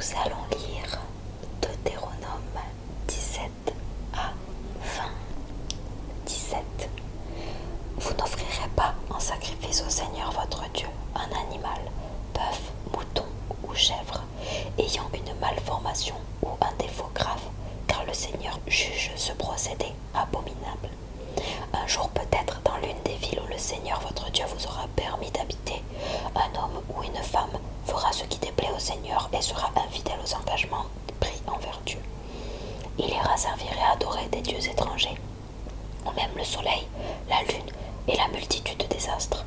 Nous allons lire Deutéronome 17 à 20. 17. Vous n'offrirez pas en sacrifice au Seigneur votre Dieu un animal, bœuf, mouton ou chèvre, ayant une malformation ou un défaut grave, car le Seigneur juge ce procédé abominable. Un jour peut-être dans l'une des villes où le Seigneur votre Dieu vous aura permis d'habiter, un homme ou une femme fera ce qui déplaît au Seigneur et sera infidèle aux engagements pris envers Dieu. Il ira servir et adorer des dieux étrangers, ou même le soleil, la lune et la multitude des astres.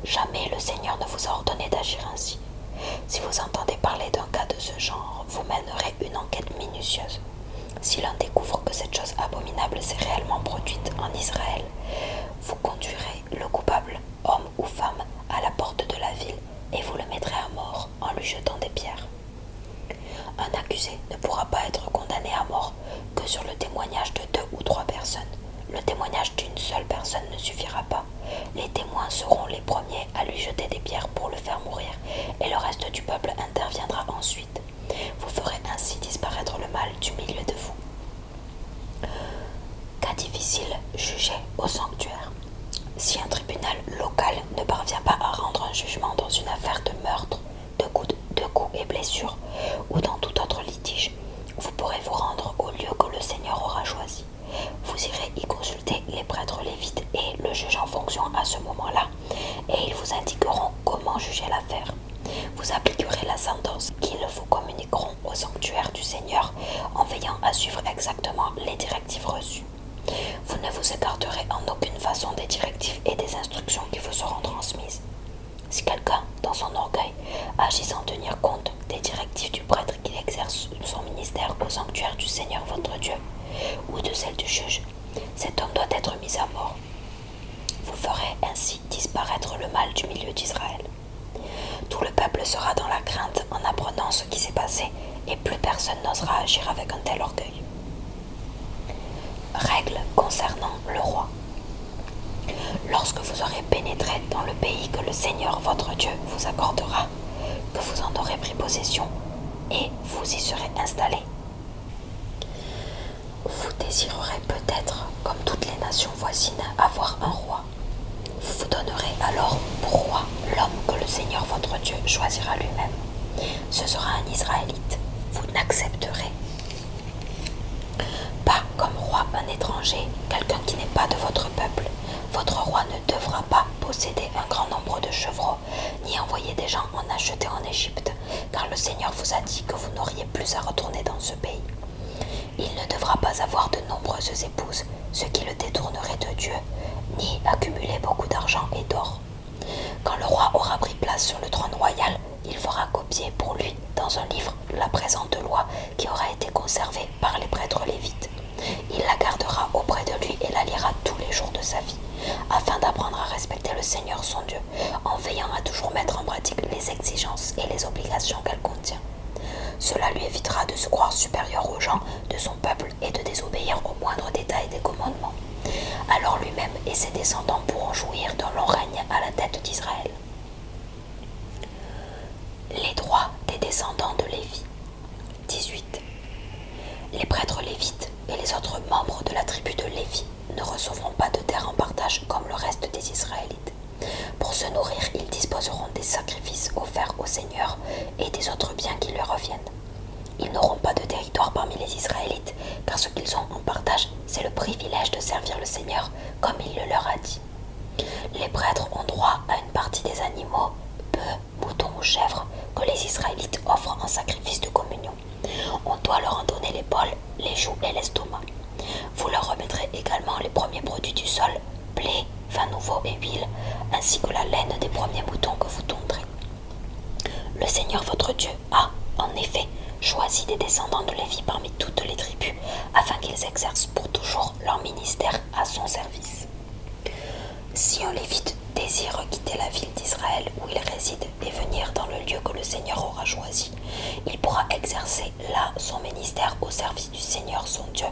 Jamais le Seigneur ne vous a ordonné d'agir ainsi. Si vous entendez parler d'un cas de ce genre, vous mènerez une enquête minutieuse. Si l'un découvre que cette chose abominable s'est réellement produite en Israël, vous conduirez le coupable, homme ou femme, à la porte de la ville et vous le mettrez à mort en lui jetant des pierres. Un accusé ne pourra pas être condamné à mort que sur le témoignage de 2 ou 3 personnes. Le témoignage d'une seule personne ne suffira pas. Les témoins seront les premiers à lui jeter des pierres pour le faire mourir et le reste du peuple interviendra ensuite. Vous ferez ainsi disparaître le mal du milieu de vous. Cas difficile, jugé au sanctuaire. Si un tribunal local ne parvient pas à rendre un jugement dans une affaire de meurtre, de coups et blessures ou dans tout autre litige, vous pourrez vous rendre au lieu que le Seigneur aura choisi. Vous irez y consulter les prêtres lévites et le juge en fonction à ce moment-là, et ils vous indiqueront comment juger l'affaire. Vous appliquerez la sentence qu'ils vous communiqueront au sanctuaire du Seigneur en veillant à suivre exactement les directives reçues. Vous ne vous écarterez en aucune façon des directives et des instructions qui vous seront transmises. Si quelqu'un, dans son orgueil, agit sans tenir compte des directives du prêtre qui exerce son ministère au sanctuaire du Seigneur votre Dieu, ou de celle du juge, cet homme doit être mis à mort. Vous ferez ainsi disparaître le mal du milieu d'Israël. Tout le peuple sera dans la crainte en apprenant ce qui s'est passé, et plus personne n'osera agir avec un tel orgueil. Règles concernant le roi. Lorsque vous aurez pénétré dans le pays que le Seigneur votre Dieu vous accordera, que vous en aurez pris possession, et vous y serez installés, vous désirerez peut-être, comme toutes les nations voisines, avoir un roi. Vous vous donnerez alors pour roi l'homme que le Seigneur votre Dieu choisira lui-même. Ce sera un Israélite. Vous n'accepterez pas comme roi un étranger, quelqu'un qui n'est pas de votre peuple. Votre roi ne devra pas posséder un grand nombre de chevreaux, ni envoyer des gens en acheter en Égypte, car le Seigneur vous a dit que vous n'auriez plus à retourner dans ce pays. Il ne devra pas avoir de nombreuses épouses, ce qui le détournerait de Dieu, ni accumuler beaucoup d'argent et d'or. Quand le roi aura pris place sur le trône royal, il fera copier pour lui dans un livre la présente loi qui aura été conservée par les prêtres lévites. Il la gardera auprès de lui et la lira tous les jours de sa vie, afin d'apprendre à respecter le Seigneur son Dieu, en veillant à toujours mettre en pratique les exigences et les obligations qu'elle contient. Cela lui évitera de se croire supérieur aux gens de son peuple et de désobéir aux moindres détails des commandements. Alors lui-même et ses descendants pourront jouir d'un long règne à la tête d'Israël. Les droits des descendants de Lévi. 18. Les prêtres lévites et les autres membres de la tribu de Lévi ne recevront pas de terre en partage comme le reste des Israélites. Pour se nourrir, ils disposeront des sacrifices offerts au Seigneur et des autres biens qui leur reviennent. Ils n'auront pas de territoire parmi les Israélites, car ce qu'ils ont en partage, c'est le privilège de servir le Seigneur, comme il le leur a dit. Les prêtres ont droit à une partie des animaux, bœufs, moutons ou chèvres, que les Israélites offrent en sacrifice de communion. On doit leur en donner l'épaule, les joues et l'estomac. Vous leur remettrez également les premiers produits du sol, blé, vin nouveau et huile, ainsi que la laine des premiers moutons que vous tondrez. Le Seigneur votre Dieu a, en effet, choisi des descendants de Lévi parmi toutes les tribus, afin qu'ils exercent pour toujours leur ministère à son service. Si un Lévite désire quitter la ville d'Israël où il réside et venir dans le lieu que le Seigneur aura choisi, il pourra exercer là son ministère au service du Seigneur son Dieu,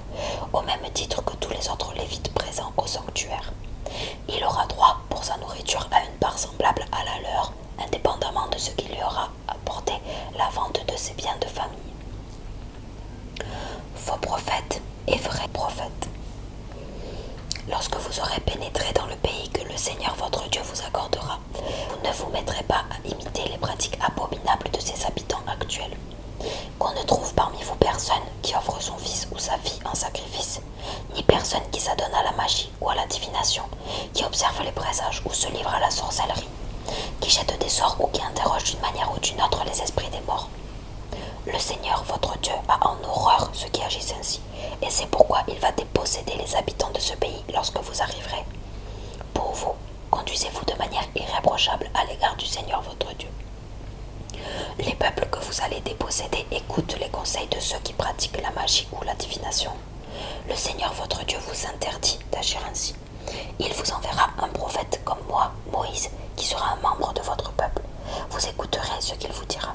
au même titre que tous les autres Lévites présents au sanctuaire. Il aura droit pour sa nourriture à une part semblable à la leur, indépendamment de ce qui lui aura apporté la vente de ses biens de famille. faux prophètes et vrais prophètes. Lorsque vous aurez pénétré dans le pays que le Seigneur votre Dieu vous accordera, vous ne vous mettrez pas à imiter les pratiques abominables de ses habitants actuels. Qu'on ne trouve parmi vous personne qui offre son fils ou sa fille en sacrifice, ni personne qui s'adonne à la magie ou à la divination, qui observe les présages ou se livre à la sorcellerie, qui jette des sorts ou qui interroge d'une manière ou d'une autre les esprits des morts. Le Seigneur, votre Dieu, a en horreur ceux qui agissent ainsi, et c'est pourquoi il va déposséder les habitants de ce pays lorsque vous arriverez. Pour vous, conduisez-vous de manière irréprochable à l'égard du Seigneur, votre Dieu. Les peuples que vous allez déposséder écoutent les conseils de ceux qui pratiquent la magie ou la divination. Le Seigneur, votre Dieu, vous interdit d'agir ainsi. Il vous enverra un prophète comme moi, Moïse, qui sera un membre de votre peuple. Vous écouterez ce qu'il vous dira.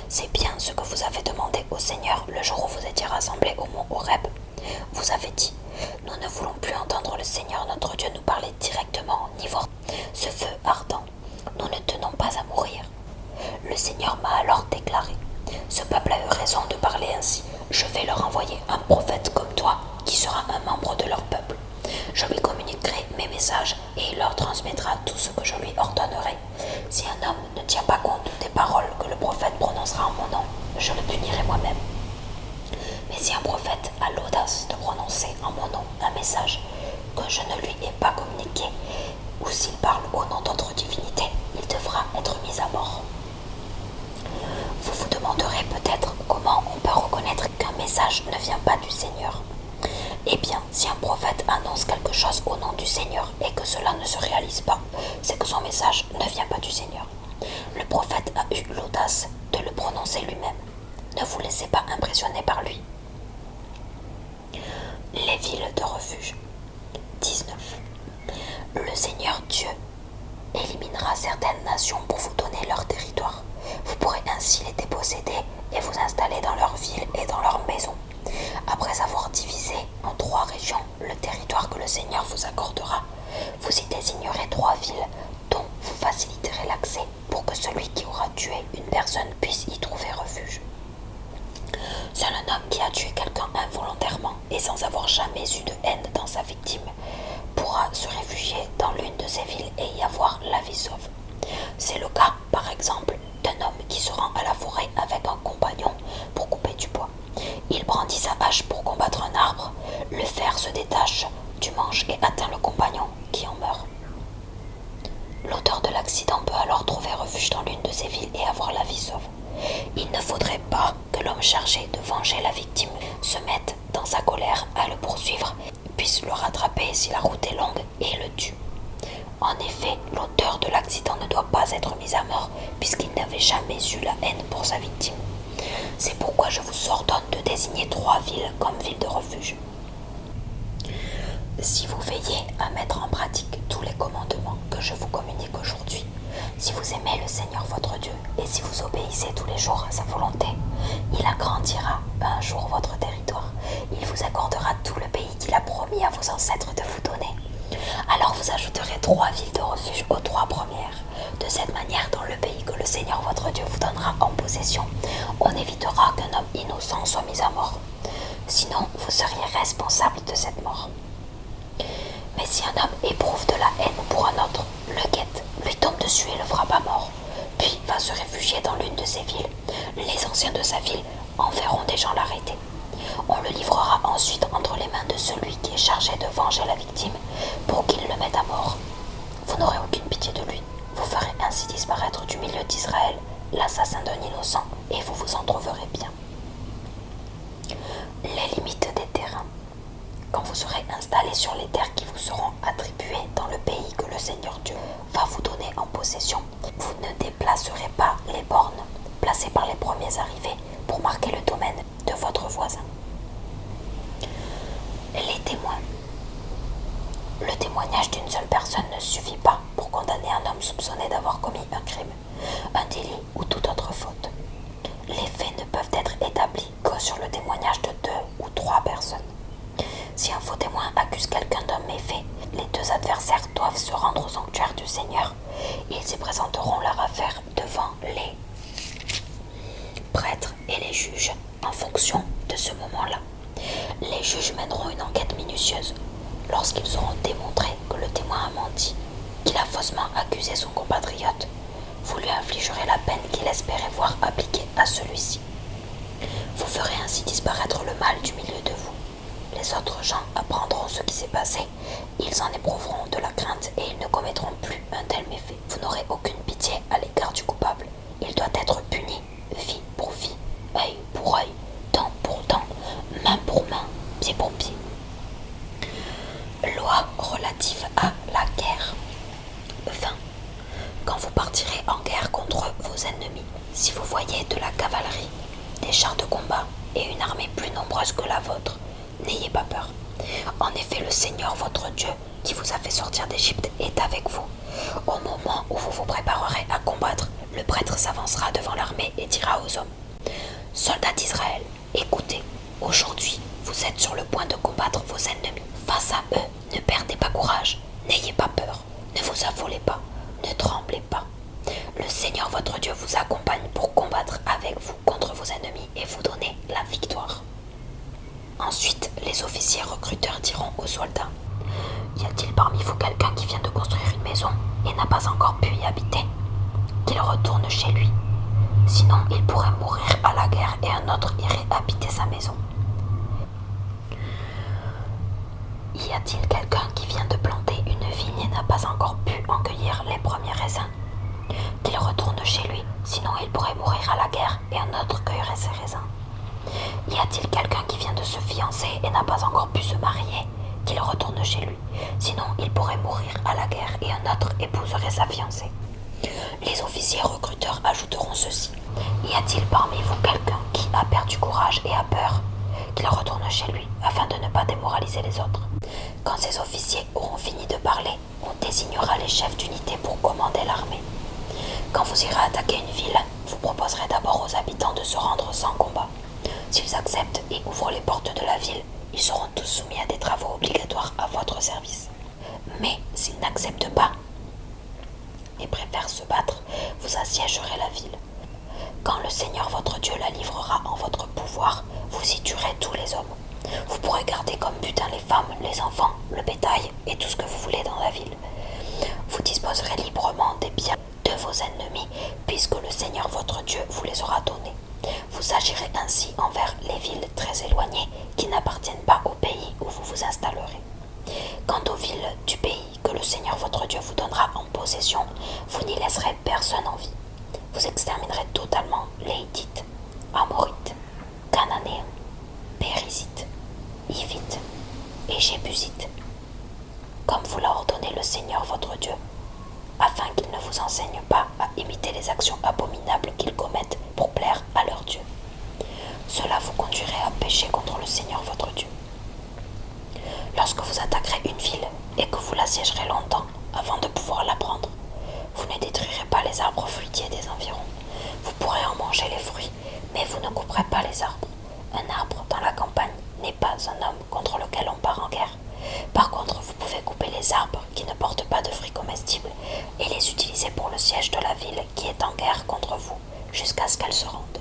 C'est bien ce que vous avez demandé au Seigneur le jour où vous étiez rassemblés au mont Horeb. Vous avez dit, nous ne voulons plus entendre le Seigneur notre Dieu nous parler directement, ni voir ce feu ardent. Nous ne tenons pas à mourir. Le Seigneur m'a alors déclaré, ce peuple a eu raison de parler ainsi. Je vais leur envoyer un prophète comme toi, qui sera un membre de leur peuple. Je lui communiquerai mes messages et il leur transmettra tout ce que je lui ordonnerai. Si un homme ne tient pas compte des paroles que le prophète prononcera en mon nom, je le punirai moi-même. Mais si un prophète a l'audace de prononcer en mon nom un message que je ne lui ai pas communiqué, ou s'il parle au nom d'autres divinités, il devra être mis à mort. Vous vous demanderez peut-être comment on peut reconnaître qu'un message ne vient pas du Seigneur. Eh bien, si un prophète annonce quelque chose au nom du Seigneur et que cela ne se réalise pas, c'est que son message ne vient pas du Seigneur. Le prophète a eu l'audace de le prononcer lui-même. Ne vous laissez pas impressionner par lui. Les villes de refuge. 19. Le Seigneur Dieu éliminera certaines nations pour vous donner leur territoire. Vous pourrez ainsi les déposséder et vous installer dans leurs villes et dans leurs maisons. Après avoir divisé en 3 régions le territoire que le Seigneur vous accordera, vous y désignerez 3 villes dont vous faciliterez l'accès pour que celui qui aura tué une personne puisse y trouver refuge. Seul un homme qui a tué quelqu'un involontairement et sans avoir jamais eu de haine dans sa victime pourra se réfugier dans l'une de ces villes et y avoir la vie sauve. C'est le cas, par exemple, d'un homme qui se rend à la forêt avec un compagnon pour couper du bois. Il brandit sa hache pour combattre un arbre, le fer se détache du manche et atteint le compagnon qui en meurt. L'auteur de l'accident peut alors trouver refuge dans l'une de ces villes et avoir la vie sauve. Il ne faudrait pas que l'homme chargé de venger la victime se mette dans sa colère à le poursuivre, puisse le rattraper si la route est longue et le tue. En effet, l'auteur de l'accident ne doit pas être mis à mort puisqu'il n'avait jamais eu la haine pour sa victime. C'est pourquoi je vous ordonne de désigner 3 villes comme villes de refuge. Si vous veillez à mettre en pratique tous les commandements que je vous communique aujourd'hui, si vous aimez le Seigneur votre Dieu et si vous obéissez tous les jours à sa volonté, il agrandira un jour votre territoire. Il vous accordera tout le pays qu'il a promis à vos ancêtres de vous donner. Alors vous ajouterez 3 villes de refuge aux 3 premières. De cette manière, dans le pays que le Seigneur votre Dieu vous donnera en possession, on évitera qu'un homme innocent soit mis à mort. Sinon, vous seriez responsable de cette mort. Mais si un homme éprouve de la haine pour un autre, le guette, lui tombe dessus et le frappe à mort, puis va se réfugier dans l'une de ses villes, les anciens de sa ville enverront des gens l'arrêter. On le livrera ensuite entre les mains de celui qui est chargé de venger la victime pour qu'il le mette à mort. Vous n'aurez aucune pitié de lui. Vous ferez ainsi disparaître du milieu d'Israël l'assassin d'un innocent et vous vous en trouverez bien. Les limites des terrains. Quand vous serez installés sur les terres qui vous seront attribuées dans le pays que le Seigneur Dieu va vous donner en possession, vous ne déplacerez pas les bornes placées par les premiers arrivés pour marquer le domaine de votre voisin. Les témoins. Le témoignage d'une seule personne ne suffit pas pour condamner un homme soupçonné d'avoir commis un crime, un délit ou toute autre faute. Les faits ne peuvent être établis que sur le témoignage de 2 ou 3 personnes. Si un faux témoin accuse quelqu'un d'un méfait, les 2 adversaires doivent se rendre au sanctuaire du Seigneur. Ils y présenteront leur affaire devant les prêtres et les juges en fonction de ce moment-là. Les juges mèneront une enquête minutieuse. Lorsqu'ils auront démontré que le témoin a menti, qu'il a faussement accusé son compatriote, vous lui infligerez la peine qu'il espérait voir appliquée à celui-ci. Vous ferez ainsi disparaître le mal du milieu de vous. Les autres gens apprendront ce qui s'est passé, ils en éprouveront de la crainte et ils ne commettront plus un tel méfait. Vous n'aurez aucune pitié à l'égard du coupable. Il doit être puni, vie pour vie, œil pour œil, dent pour dent, main pour main, pied pour pied. Loi relative à la guerre. 20. Quand vous partirez en guerre contre vos ennemis, si vous voyez de la cavalerie, des chars de combat et une armée plus nombreuse que la vôtre, n'ayez pas peur. En effet, le Seigneur votre Dieu, qui vous a fait sortir d'Égypte, est avec vous. Au moment où vous vous préparerez à combattre, le prêtre s'avancera devant l'armée et dira aux hommes: Soldats d'Israël, écoutez, aujourd'hui, vous êtes sur le point de combattre vos ennemis. Face à eux, ne perdez pas courage, n'ayez pas peur, ne vous affolez pas, ne tremblez pas. Le Seigneur votre Dieu vous accompagne pour combattre avec vous contre vos ennemis et vous donner la victoire. Ensuite, les officiers recruteurs diront aux soldats: Y a-t-il parmi vous quelqu'un qui vient de construire une maison et n'a pas encore pu y habiter? Qu'il retourne chez lui. Sinon, il pourrait mourir à la guerre et un autre irait habiter sa maison. Y a-t-il quelqu'un qui vient de planter une vigne et n'a pas encore pu en cueillir les premiers raisins? Qu'il retourne chez lui, sinon il pourrait mourir à la guerre et un autre cueillerait ses raisins. Y a-t-il quelqu'un qui vient de se fiancer et n'a pas encore pu se marier? Qu'il retourne chez lui, sinon il pourrait mourir à la guerre et un autre épouserait sa fiancée. Les officiers recruteurs ajouteront ceci: Y a-t-il parmi vous quelqu'un qui a perdu courage et a peur? Qu'il retourne chez lui, afin de ne pas démoraliser les autres. Quand ces officiers auront fini de parler, on désignera les chefs d'unité pour commander l'armée. Quand vous irez attaquer une ville, vous proposerez d'abord aux habitants de se rendre sans combat. S'ils acceptent et ouvrent les portes de la ville, ils seront tous soumis à des travaux obligatoires à votre service. Mais s'ils n'acceptent pas et préfèrent se battre, vous assiégerez la ville. Quand le Seigneur votre Dieu la livrera en votre pouvoir, vous y tuerez tous les hommes. Vous pourrez garder comme butin les femmes, les enfants, le bétail et tout ce que vous voulez dans la ville. Vous disposerez librement des biens de vos ennemis, puisque le Seigneur votre Dieu vous les aura donnés. Vous agirez ainsi envers les villes très éloignées qui n'appartiennent pas au pays où vous vous installerez. Quant aux villes du pays que le Seigneur votre Dieu vous donnera en possession, vous n'y laisserez personne en vie. Vous exterminerez totalement les Hittites, Amorites, Cananéens, Périsites, Hivites et Jébusites, comme vous l'a ordonné le Seigneur votre Dieu, afin qu'ils ne vous enseignent pas à imiter les actions abominables qu'ils commettent pour plaire à leur Dieu. Cela vous conduirait à pécher contre le Seigneur votre Dieu. Lorsque vous attaquerez une ville et que vous l'assiégerez longtemps avant de pouvoir la prendre, vous ne détruirez pas les arbres fruitiers des environs. Vous pourrez en manger les fruits, mais vous ne couperez pas les arbres. Un arbre dans la campagne n'est pas un homme contre lequel on part en guerre. Par contre, vous pouvez couper les arbres qui ne portent pas de fruits comestibles et les utiliser pour le siège de la ville qui est en guerre contre vous, jusqu'à ce qu'elle se rende.